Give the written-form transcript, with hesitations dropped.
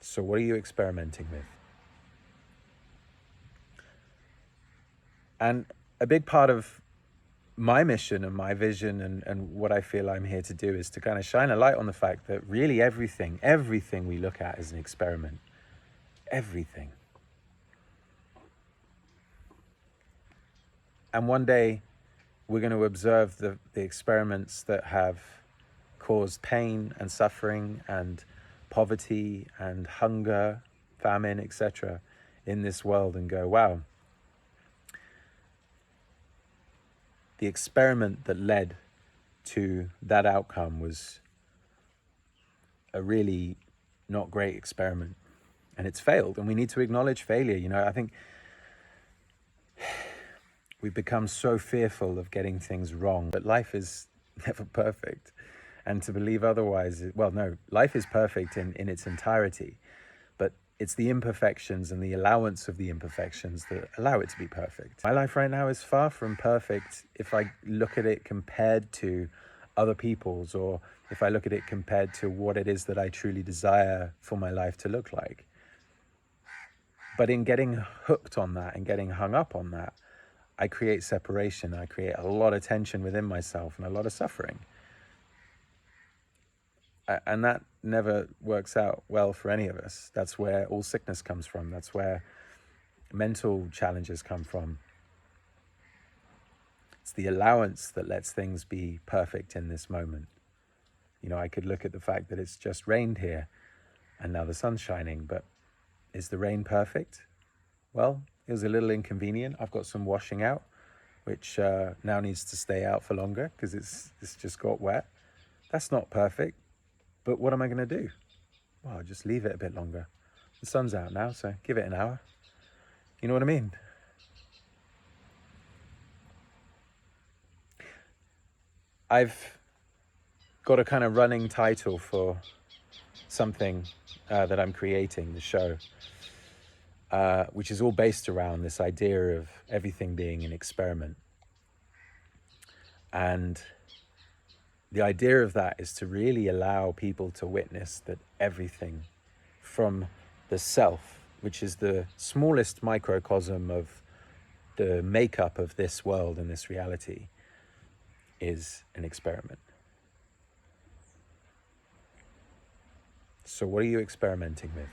So what are you experimenting with? And a big part of my mission and my vision and what I feel I'm here to do is to kind of shine a light on the fact that really everything we look at is an experiment. Everything. And one day we're going to observe the experiments that have caused pain and suffering and poverty and hunger, famine, etc. in this world and go, wow, the experiment that led to that outcome was a really not great experiment, and it's failed, and we need to acknowledge failure. You know, I think we've become so fearful of getting things wrong, but life is never perfect, and to believe otherwise, well, no, life is perfect in its entirety, but it's the imperfections and the allowance of the imperfections that allow it to be perfect. My life right now is far from perfect if I look at it compared to other people's, or if I look at it compared to what it is that I truly desire for my life to look like. But in getting hooked on that and getting hung up on that, I create separation. I create a lot of tension within myself and a lot of suffering. And that never works out well for any of us. That's where all sickness comes from. That's where mental challenges come from. It's the allowance that lets things be perfect in this moment. You know, I could look at the fact that it's just rained here and now the sun's shining, but is the rain perfect? Well, it was a little inconvenient. I've got some washing out, which now needs to stay out for longer because it's just got wet. That's not perfect. But what am I going to do? Well, I'll just leave it a bit longer. The sun's out now, so give it an hour. You know what I mean? I've got a kind of running title for something that I'm creating, the show, which is all based around this idea of everything being an experiment. And the idea of that is to really allow people to witness that everything from the self, which is the smallest microcosm of the makeup of this world and this reality, is an experiment. So what are you experimenting with?